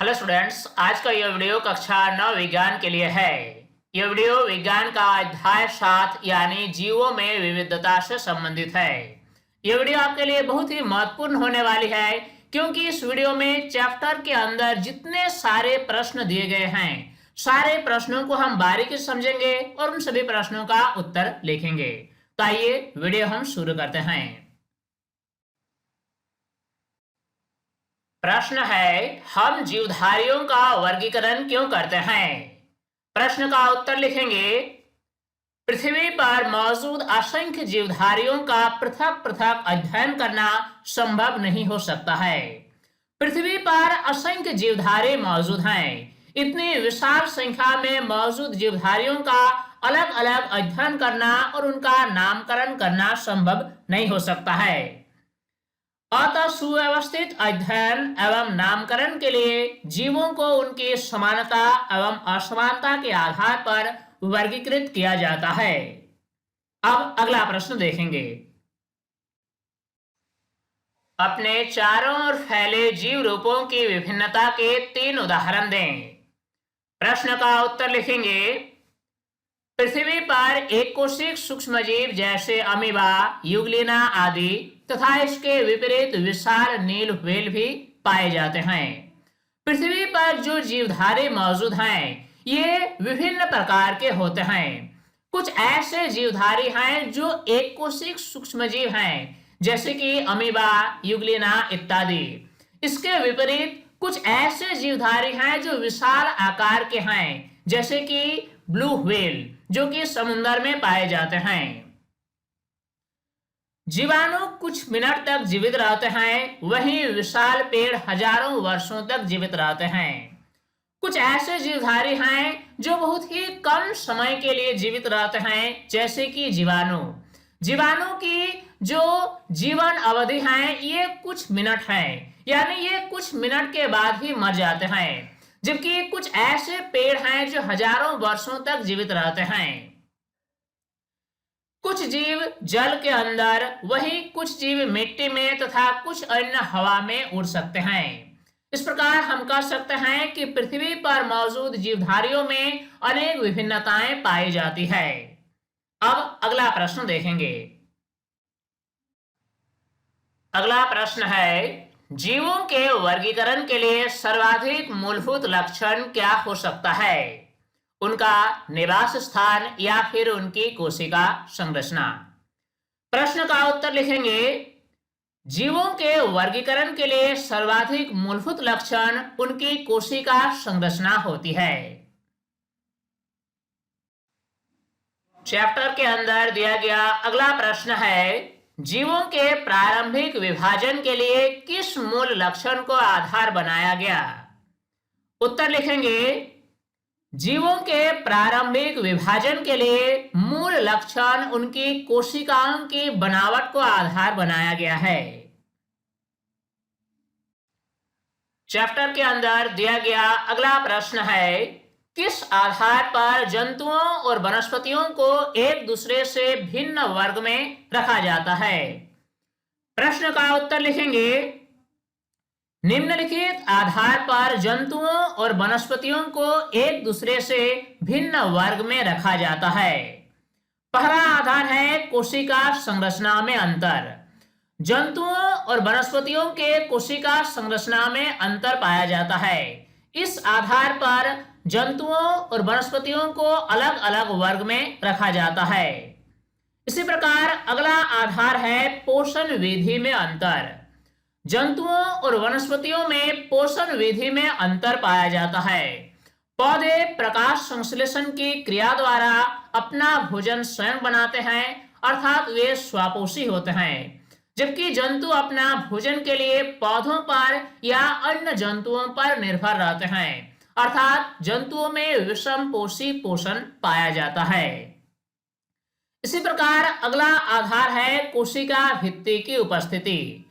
Hello students, आज का यह वीडियो कक्षा 9 विज्ञान के लिए है। यह वीडियो विज्ञान का अध्याय 7 यानी जीवों में विविधता से संबंधित है। यह वीडियो आपके लिए बहुत ही महत्वपूर्ण होने वाली है क्योंकि इस वीडियो में चैप्टर के अंदर जितने सारे प्रश्न दिए गए हैं, सारे प्रश्नों को हम बारीकी से समझेंगे और उन सभी प्रश्नों का उत्तर लिखेंगे। तो आइए वीडियो हम शुरू करते हैं। प्रश्न है, हम जीवधारियों का वर्गीकरण क्यों करते हैं? प्रश्न का उत्तर लिखेंगे। पृथ्वी पर मौजूद असंख्य जीवधारियों का पृथक पृथक अध्ययन करना संभव नहीं हो सकता है। पृथ्वी पर असंख्य जीवधारी मौजूद हैं। इतनी विशाल संख्या में मौजूद जीवधारियों का अलग अलग अध्ययन करना और उनका नामकरण करना संभव नहीं हो सकता है। अतः सुव्यवस्थित अध्ययन एवं नामकरण के लिए जीवों को उनकी समानता एवं असमानता के आधार पर वर्गीकृत किया जाता है। अब अगला प्रश्न देखेंगे। अपने चारों ओर फैले जीव रूपों की विभिन्नता के 3 उदाहरण दें। प्रश्न का उत्तर लिखेंगे। पृथ्वी पर एक कोशिक सूक्ष्मजीव जैसे अमीबा, यूग्लिना आदि तथा इसके विपरीत विशाल नील व्हेल भी पाए जाते हैं। पृथ्वी पर जो जीवधारी मौजूद हैं, ये विभिन्न प्रकार के होते हैं। कुछ ऐसे जीवधारी हैं जो एक कोशिक सूक्ष्मजीव हैं, जैसे कि अमीबा, यूग्लिना इत्यादि। इसके विपरीत कुछ ऐसे जीवधारी हैं जो विशाल आकार के हैं, जैसे कि ब्लू व्हेल, जो कि समुद्र में पाए जाते हैं। जीवाणु कुछ मिनट तक जीवित रहते हैं, वहीं विशाल पेड़ हजारों वर्षों तक जीवित रहते हैं। कुछ ऐसे जीवधारी हैं जो बहुत ही कम समय के लिए जीवित रहते हैं, जैसे कि जीवाणु। जीवाणु की जो जीवन अवधि है ये कुछ मिनट है, यानी ये कुछ मिनट के बाद ही मर जाते हैं। जबकि कुछ ऐसे पेड़ हैं जो हजारों वर्षों तक जीवित रहते हैं। कुछ जीव जल के अंदर, वहीं कुछ जीव मिट्टी में तथा कुछ अन्य हवा में उड़ सकते हैं। इस प्रकार हम कह सकते हैं कि पृथ्वी पर मौजूद जीवधारियों में अनेक विभिन्नताएं पाई जाती है। अब अगला प्रश्न देखेंगे। अगला प्रश्न है, जीवों के वर्गीकरण के लिए सर्वाधिक मूलभूत लक्षण क्या हो सकता है? उनका निवास स्थान या फिर उनकी कोशिका संरचना। प्रश्न का उत्तर लिखेंगे। जीवों के वर्गीकरण के लिए सर्वाधिक मूलभूत लक्षण उनकी कोशिका संरचना होती है। चैप्टर के अंदर दिया गया अगला प्रश्न है, जीवों के प्रारंभिक विभाजन के लिए किस मूल लक्षण को आधार बनाया गया? उत्तर लिखेंगे। जीवों के प्रारंभिक विभाजन के लिए मूल लक्षण उनकी कोशिकाओं की बनावट को आधार बनाया गया है। चैप्टर के अंदर दिया गया अगला प्रश्न है, किस आधार पर जंतुओं और वनस्पतियों को एक दूसरे से भिन्न वर्ग में रखा जाता है? प्रश्न का उत्तर लिखेंगे। निम्नलिखित आधार पर जंतुओं और वनस्पतियों को एक दूसरे से भिन्न वर्ग में रखा जाता है। पहला आधार है कोशिका संरचना में अंतर। जंतुओं और वनस्पतियों के कोशिका संरचना में अंतर पाया जाता है। इस आधार पर जंतुओं और वनस्पतियों को अलग अलग वर्ग में रखा जाता है। इसी प्रकार अगला आधार है पोषण विधि में अंतर। जंतुओं और वनस्पतियों में पोषण विधि में अंतर पाया जाता है। पौधे प्रकाश संश्लेषण की क्रिया द्वारा अपना भोजन स्वयं बनाते हैं, अर्थात वे स्वपोषी होते हैं, जबकि जंतु अपना भोजन के लिए पौधों पर या अन्य जंतुओं पर निर्भर रहते हैं, अर्थात जंतुओं में विषमपोषी पोषण पाया जाता है। इसी प्रकार अगला आधार है कोशिका भित्ति की उपस्थिति।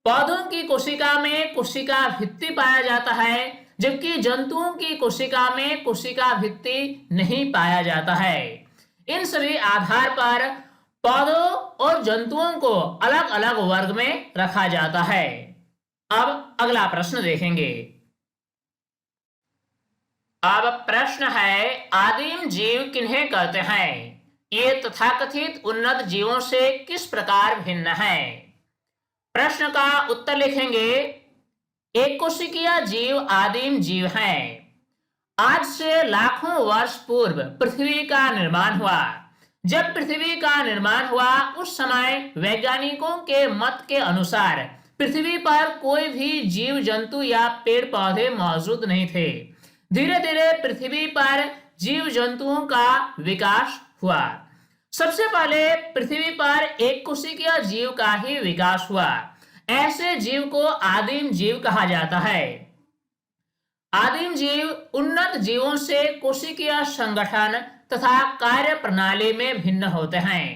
पौधों की कोशिका में कोशिका भित्ति पाया जाता है, जबकि जंतुओं की कोशिका में कोशिका भित्ति नहीं पाया जाता है। इन सभी आधार पर पौधों और जंतुओं को अलग अलग वर्ग में रखा जाता है। अब अगला प्रश्न देखेंगे। अब प्रश्न है, आदिम जीव किन्हें कहते हैं? ये तथाकथित उन्नत जीवों से किस प्रकार भिन्न है? प्रश्न का उत्तर लिखेंगे, एक कोशिकीय जीव आदिम जीव हैं। आज से लाखों वर्ष पूर्व पृथ्वी का निर्माण हुआ। जब पृथ्वी का निर्माण हुआ उस समय वैज्ञानिकों के मत के अनुसार पृथ्वी पर कोई भी जीव जंतु या पेड़ पौधे मौजूद नहीं थे। धीरे धीरे पृथ्वी पर जीव जंतुओं का विकास हुआ। सबसे पहले पृथ्वी पर एक कोशिकीय जीव का ही विकास हुआ। ऐसे जीव को आदिम जीव कहा जाता है। आदिम जीव उन्नत जीवों से कोशिकीय संगठन तथा कार्य प्रणाली में भिन्न होते हैं।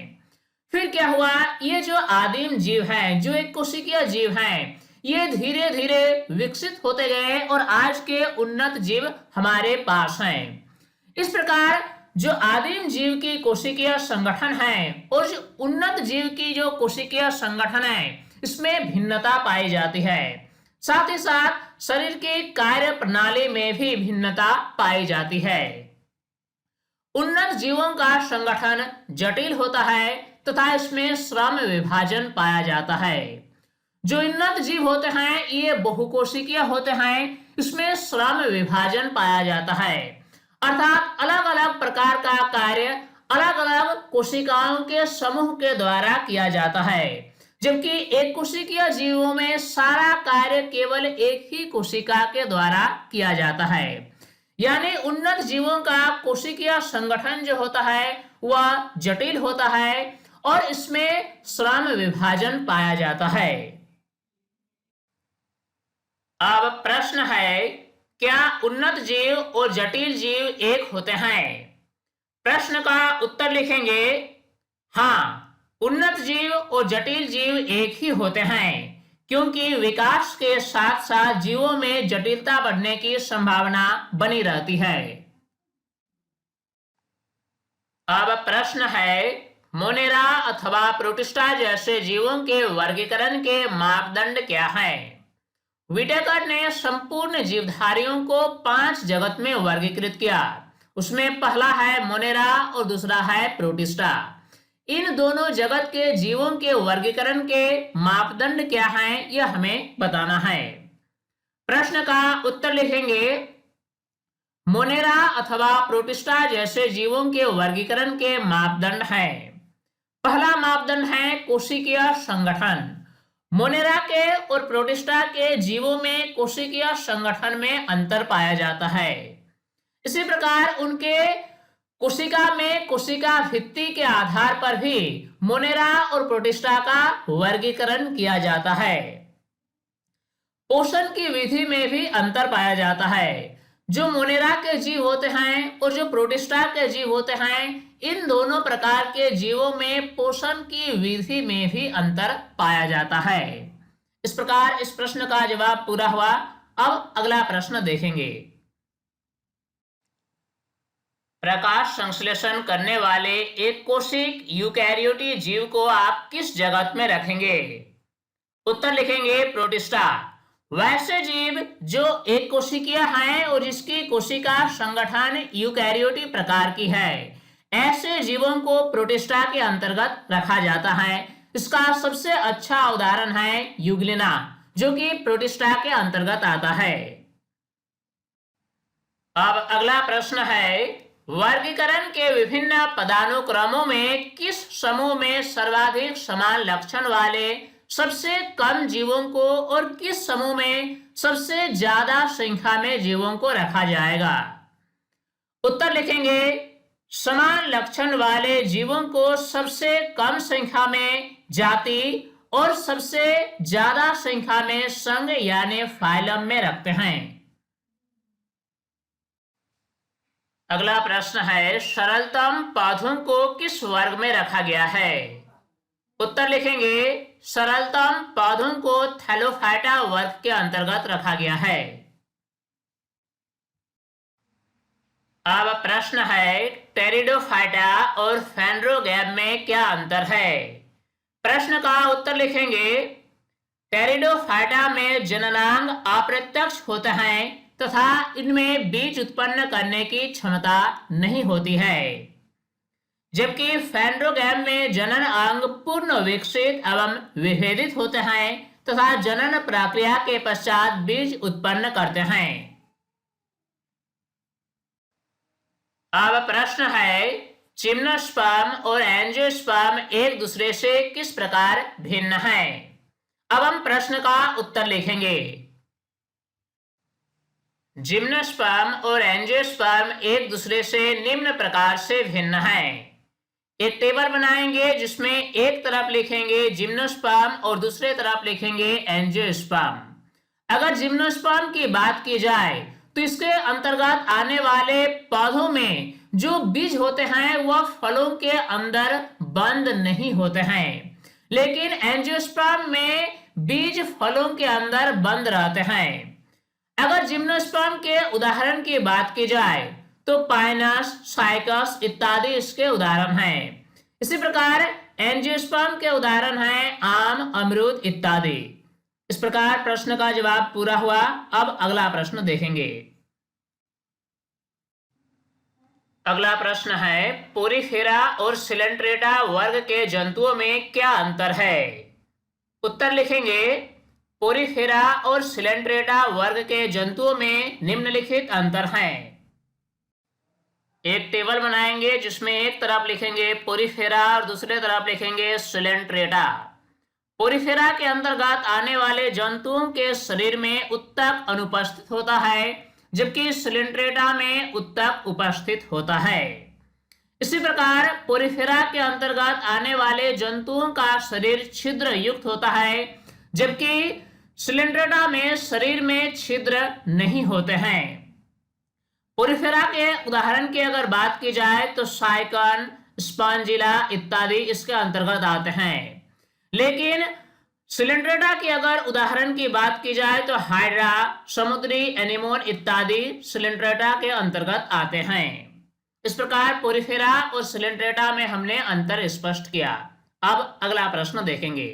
फिर क्या हुआ, ये जो आदिम जीव हैं, जो एक कोशिकीय जीव हैं, ये धीरे धीरे विकसित होते गए और आज के उन्नत जीव हमारे पास हैं। इस प्रकार जो आदिम जीव की कोशिकीय संगठन है और जो उन्नत जीव की जो कोशिकीय संगठन है, इसमें भिन्नता पाई जाती है। साथ ही साथ शरीर की कार्य प्रणाली में भी भिन्नता पाई जाती है। उन्नत जीवों का संगठन जटिल होता है तथा इसमें श्रम विभाजन पाया जाता है। जो उन्नत जीव होते हैं ये बहुकोशिकीय होते हैं, इसमें श्रम विभाजन पाया जाता है, अर्थात अलग अलग प्रकार का कार्य अलग अलग कोशिकाओं के समूह के द्वारा किया जाता है। जबकि एक कोशिकीय जीवों में सारा कार्य केवल एक ही कोशिका के द्वारा किया जाता है। यानी उन्नत जीवों का कोशिकीय संगठन जो होता है वह जटिल होता है और इसमें श्रम विभाजन पाया जाता है। अब प्रश्न है, क्या उन्नत जीव और जटिल जीव एक होते हैं? प्रश्न का उत्तर लिखेंगे, हाँ, उन्नत जीव और जटिल जीव एक ही होते हैं, क्योंकि विकास के साथ साथ जीवों में जटिलता बढ़ने की संभावना बनी रहती है। अब प्रश्न है, मोनेरा अथवा प्रोटिस्टा जैसे जीवों के वर्गीकरण के मापदंड क्या हैं? विटेकर ने संपूर्ण जीवधारियों को 5 जगत में वर्गीकृत किया। उसमें पहला है मोनेरा और दूसरा है प्रोटिस्टा। इन दोनों जगत के जीवों के वर्गीकरण के मापदंड क्या हैं, यह हमें बताना है। प्रश्न का उत्तर लिखेंगे, मोनेरा अथवा प्रोटिस्टा जैसे जीवों के वर्गीकरण के मापदंड हैं। पहला मापदंड है कोशिकीय संगठन। मोनेरा के और प्रोटिस्टा के जीवों में कोशिकीय संगठन में अंतर पाया जाता है। इसी प्रकार उनके कोशिका में कोशिका भित्ति के आधार पर भी मोनेरा और प्रोटिस्टा का वर्गीकरण किया जाता है। पोषण की विधि में भी अंतर पाया जाता है। जो मोनेरा के जीव होते हैं और जो प्रोटिस्टा के जीव होते हैं, इन दोनों प्रकार के जीवों में पोषण की विधि में भी अंतर पाया जाता है। इस प्रकार इस प्रश्न का जवाब पूरा हुआ। अब अगला प्रश्न देखेंगे। प्रकाश संश्लेषण करने वाले एक कोशिक यूकैरियोटी जीव को आप किस जगत में रखेंगे? उत्तर लिखेंगे प्रोटिस्टा। वैसे जीव जो एक कोशिकीय हैं और जिसकी कोशिका संगठन यूकैरियोटी प्रकार की है, ऐसे जीवों को प्रोटिस्टा के अंतर्गत रखा जाता है। इसका सबसे अच्छा उदाहरण है यूग्लिना, जो कि प्रोटिस्टा के अंतर्गत आता है। अब अगला प्रश्न है, वर्गीकरण के विभिन्न पदानुक्रमों में किस समूह में सर्वाधिक समान लक्षण वाले सबसे कम जीवों को और किस समूह में सबसे ज्यादा संख्या में जीवों को रखा जाएगा? उत्तर लिखेंगे, समान लक्षण वाले जीवों को सबसे कम संख्या में जाति और सबसे ज्यादा संख्या में संघ यानी फाइलम में रखते हैं। अगला प्रश्न है, सरलतम पौधों को किस वर्ग में रखा गया है? उत्तर लिखेंगे, सरलतम पौधों को थैलोफाइटा वर्ग के अंतर्गत रखा गया है। अब प्रश्न है, टेरिडोफाइटा और फेंड्रोगैम में क्या अंतर है? प्रश्न का उत्तर लिखेंगे, टेरिडोफाइटा में जननांग अप्रत्यक्ष होते हैं, तथा इनमें बीज उत्पन्न करने की क्षमता नहीं होती है, जबकि फेंड्रोगैम में जनन अंग पूर्ण विकसित एवं विभेदित होते हैं तथा जनन प्रक्रिया के पश्चात बीज उत्पन्न करते हैं। अब प्रश्न है, जिम्नोस्पर्म और एंजियोस्पर्म एक दूसरे से किस प्रकार भिन्न हैं? अब हम प्रश्न का उत्तर लिखेंगे। जिम्नोस्पर्म और एंजियोस्पर्म एक दूसरे से निम्न प्रकार से भिन्न हैं। एक टेबल बनाएंगे जिसमें एक तरफ लिखेंगे जिम्नोस्पर्म और दूसरे तरफ लिखेंगे एंजियोस्पर्म। अगर जिम्नोस्पर्म की बात की जाए तो इसके अंतर्गत आने वाले पौधों में जो बीज होते हैं वह फलों के अंदर बंद नहीं होते हैं, लेकिन एंजियोस्पर्म में बीज फलों के अंदर बंद रहते हैं। अगर जिम्नोस्पर्म के उदाहरण की बात की जाए तो पाइनस, साइकस इत्यादि इसके उदाहरण हैं। इसी प्रकार एंजियोस्पर्म के उदाहरण हैं आम, अमरूद इत्यादि। इस प्रकार प्रश्न का जवाब पूरा हुआ। अब अगला प्रश्न देखेंगे। अगला प्रश्न है, पोरीफेरा और सिलेंट्रेटा वर्ग के जंतुओं में क्या अंतर है? उत्तर लिखेंगे, पोरीफेरा और सिलेंट्रेटा वर्ग के जंतुओं में निम्नलिखित अंतर हैं। एक टेबल बनाएंगे जिसमें एक तरफ लिखेंगे पोरीफेरा और दूसरे तरफ लिखेंगे सिलेंट्रेटा। पोरीफेरा के अंतर्गत आने वाले जंतुओं के शरीर में उत्तक अनुपस्थित होता है, जबकि सिलेंट्रेटा में उत्तक उपस्थित होता है। इसी प्रकार पोरीफेरा के अंतर्गत आने वाले जंतुओं का शरीर छिद्र युक्त होता है, जबकि सिलेंट्रेटा में शरीर में छिद्र नहीं होते हैं। पोरीफेरा के उदाहरण की अगर बात की जाए तो साइकन, स्पॉन्जिला इत्यादि इसके अंतर्गत आते हैं, लेकिन सिलेंट्रेटा की अगर उदाहरण की बात की जाए तो हाइड्रा, समुद्री एनीमोन इत्यादि सिलेंट्रेटा के अंतर्गत आते हैं। इस प्रकार पोरीफेरा और सिलेंट्रेटा में हमने अंतर स्पष्ट किया। अब अगला प्रश्न देखेंगे।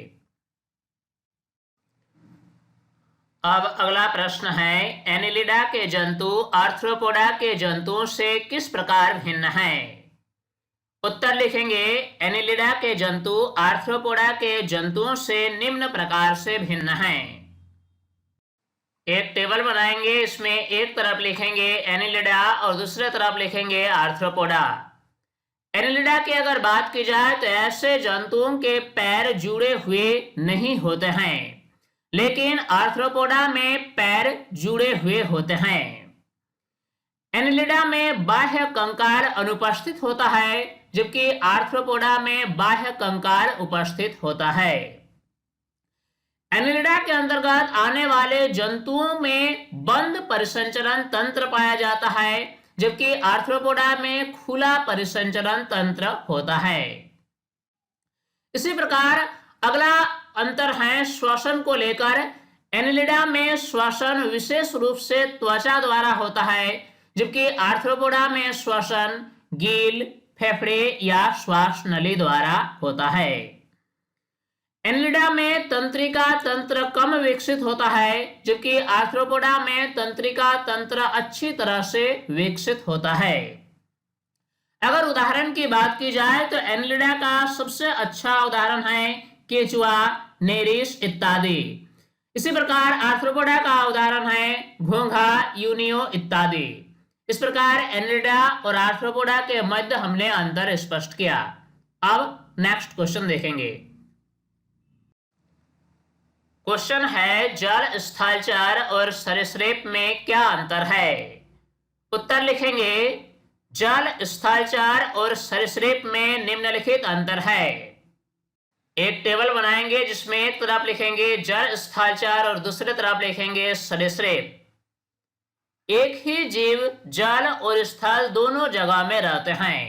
अब अगला प्रश्न है, एनिलिडा के जंतु आर्थ्रोपोडा के जंतुओं से किस प्रकार भिन्न हैं? उत्तर लिखेंगे, एनिलिडा के जंतु आर्थ्रोपोडा के जंतुओं से निम्न प्रकार से भिन्न हैं। एक टेबल बनाएंगे, इसमें एक तरफ लिखेंगे एनिलिडा और दूसरे तरफ लिखेंगे आर्थ्रोपोडा। एनिलिडा की अगर बात की जाए तो ऐसे जंतुओं के पैर जुड़े हुए नहीं होते हैं, लेकिन आर्थ्रोपोडा में पैर जुड़े हुए होते हैं। एनिलिडा में बाह्य कंकाल अनुपस्थित होता है, जबकि आर्थ्रोपोडा में बाह्य कंकाल उपस्थित होता है। एनिलिडा के अंतर्गत आने वाले जंतुओं में बंद परिसंचरण तंत्र पाया जाता है, जबकि आर्थ्रोपोडा में खुला परिसंचरण तंत्र होता है। इसी प्रकार अगला अंतर है श्वसन को लेकर। एनिलिडा में श्वसन विशेष रूप से त्वचा द्वारा होता है, जबकि आर्थ्रोपोडा में श्वसन गील, फेफड़े या श्वास नली द्वारा होता है। एनिलिडा में तंत्रिका तंत्र कम विकसित होता है, जबकि आर्थ्रोपोडा में तंत्रिका तंत्र अच्छी तरह से विकसित होता है। अगर उदाहरण की बात की जाए तो एनिलिडा का सबसे अच्छा उदाहरण है केचुआ, नेरिस इत्यादि। इसी प्रकार आर्थ्रोपोडा का उदाहरण है घोंघा, यूनियो इत्यादि। इस प्रकार एनिलिडा और आर्थ्रोपोडा के मध्य हमने अंतर स्पष्ट किया। अब नेक्स्ट क्वेश्चन देखेंगे। क्वेश्चन है, जल स्थलचर और सरीसृप में क्या अंतर है? उत्तर लिखेंगे, जल स्थलचर और सरीसृप में निम्नलिखित अंतर है। एक टेबल बनाएंगे जिसमें एक तरफ लिखेंगे जल स्थलचर और दूसरे तरफ लिखेंगे सरीसृप। एक ही जीव जल और स्थल दोनों जगह में रहते हैं।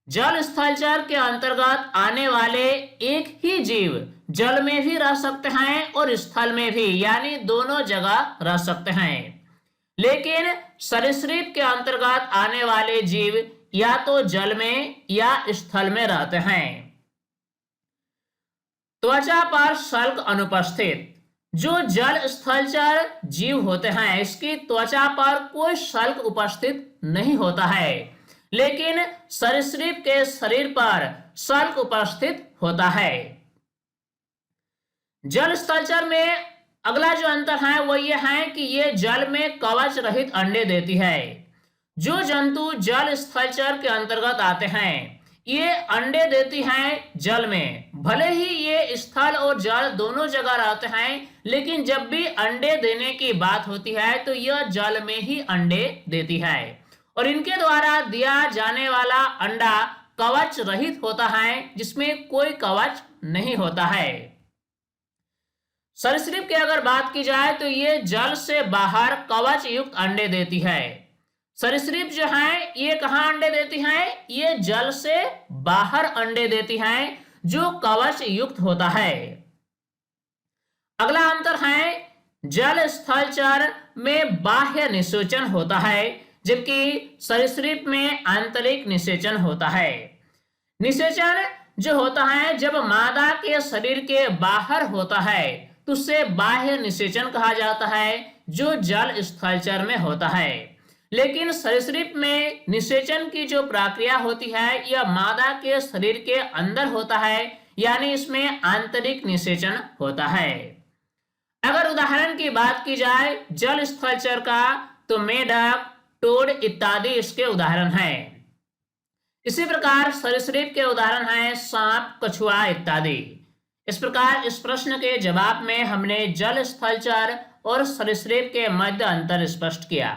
जल स्थलचर के अंतर्गत आने वाले एक ही जीव जल में भी रह सकते हैं और स्थल में भी, यानी दोनों जगह रह सकते हैं। लेकिन सरीसृप के अंतर्गत आने वाले जीव या तो जल में या स्थल में रहते हैं। त्वचा पर शल्क अनुपस्थित। जो जल स्थलचर जीव होते हैं इसकी त्वचा पर कोई शल्क उपस्थित नहीं होता है, लेकिन सरीसृप के शरीर पर शल्क उपस्थित होता है। जल स्थलचर में अगला जो अंतर है वो ये है कि ये जल में कवच रहित अंडे देती है। जो जंतु जल स्थलचर के अंतर्गत आते हैं ये अंडे देती हैं जल में। भले ही ये स्थल और जल दोनों जगह रहते हैं, लेकिन जब भी अंडे देने की बात होती है तो यह जल में ही अंडे देती है और इनके द्वारा दिया जाने वाला अंडा कवच रहित होता है, जिसमें कोई कवच नहीं होता है। सरीसृप की अगर बात की जाए तो ये जल से बाहर कवच युक्त अंडे देती है। सरीसृप जो है ये कहां अंडे देती हैं? ये जल से बाहर अंडे देती हैं जो कवच युक्त होता है। अगला अंतर है जल स्थलचर में बाह्य निषेचन होता है, जबकि सरीसृप में आंतरिक निषेचन होता है। निषेचन जो होता है जब मादा के शरीर के बाहर होता है तो उसे बाह्य निषेचन कहा जाता है, जो जल स्थलचर में होता है। लेकिन सरीसृप में निषेचन की जो प्रक्रिया होती है यह मादा के शरीर के अंदर होता है, यानी इसमें आंतरिक निषेचन होता है। अगर उदाहरण की बात की जाए जल स्थलचर का तो मेढक, टोड इत्यादि इसके उदाहरण हैं। इसी प्रकार सरीसृप के उदाहरण हैं सांप, कछुआ इत्यादि। इस प्रकार इस प्रश्न के जवाब में हमने जल स्थलचर और सरीसृप के मध्य अंतर स्पष्ट किया।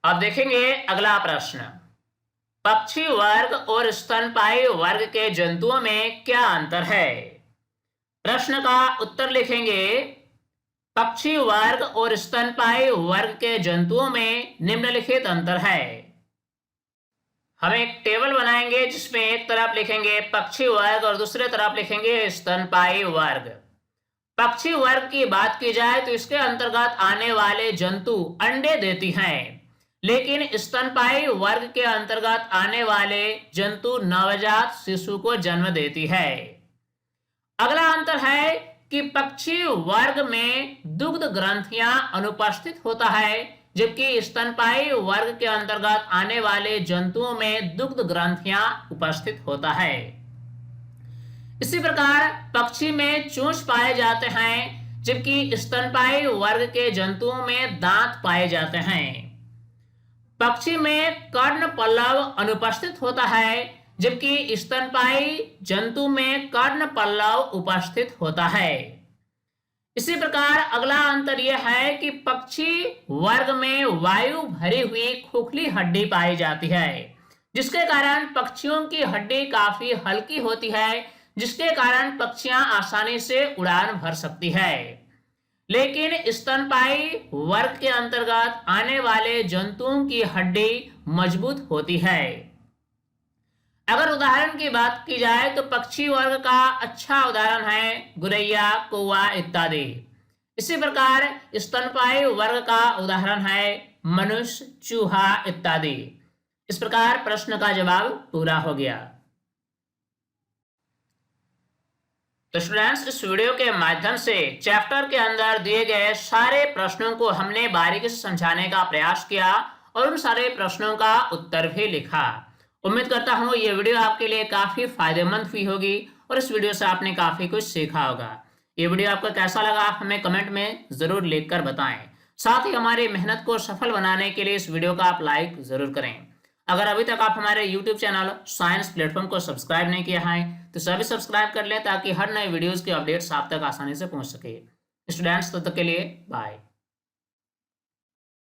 अब देखेंगे अगला प्रश्न, पक्षी वर्ग और स्तनपायी वर्ग के जंतुओं में क्या अंतर है? प्रश्न का उत्तर लिखेंगे, पक्षी वर्ग और स्तनपायी वर्ग के जंतुओं में निम्नलिखित अंतर है। हम एक टेबल बनाएंगे जिसमें एक तरफ लिखेंगे पक्षी वर्ग और दूसरे तरफ लिखेंगे स्तनपायी वर्ग। पक्षी वर्ग की बात की जाए तो इसके अंतर्गत आने वाले जंतु अंडे देती हैं, लेकिन स्तनपायी वर्ग के अंतर्गत आने वाले जंतु नवजात शिशु को जन्म देती है। अगला अंतर है कि पक्षी वर्ग में दुग्ध ग्रंथियां अनुपस्थित होता है, जबकि स्तनपायी वर्ग के अंतर्गत आने वाले जंतुओं में दुग्ध ग्रंथियां उपस्थित होता है। इसी प्रकार पक्षी में चोंच पाए जाते हैं, जबकि स्तनपायी वर्ग के जंतुओं में दांत पाए जाते हैं। पक्षी में कर्ण पल्लव अनुपस्थित होता है, जबकि स्तनपायी जंतु में कर्ण पल्लव उपस्थित होता है। इसी प्रकार अगला अंतर यह है कि पक्षी वर्ग में वायु भरी हुई खोखली हड्डी पाई जाती है, जिसके कारण पक्षियों की हड्डी काफी हल्की होती है, जिसके कारण पक्षियां आसानी से उड़ान भर सकती है। लेकिन स्तनपायी वर्ग के अंतर्गत आने वाले जंतुओं की हड्डी मजबूत होती है। अगर उदाहरण की बात की जाए तो पक्षी वर्ग का अच्छा उदाहरण है गुरैया, कौवा इत्यादि। इसी प्रकार स्तनपायी वर्ग का उदाहरण है मनुष्य, चूहा इत्यादि। इस प्रकार प्रश्न का जवाब पूरा हो गया। तो स्टूडेंट्स, इस वीडियो के माध्यम से चैप्टर के अंदर दिए गए सारे प्रश्नों को हमने बारीकी से समझाने का प्रयास किया और उन सारे प्रश्नों का उत्तर भी लिखा। उम्मीद करता हूँ ये वीडियो आपके लिए काफी फायदेमंद हुई होगी और इस वीडियो से आपने काफी कुछ सीखा होगा। ये वीडियो आपको कैसा लगा आप हमें कमेंट में जरूर लिखकर बताएं। साथ ही हमारी मेहनत को सफल बनाने के लिए इस वीडियो का आप लाइक जरूर करें। अगर अभी तक आप हमारे YouTube चैनल साइंस प्लेटफॉर्म को सब्सक्राइब नहीं किया है तो सभी सब्सक्राइब कर लें, ताकि हर नए वीडियोस की अपडेट्स आप तक आसानी से पहुंच सके। स्टूडेंट्स, तब तक के लिए बाय।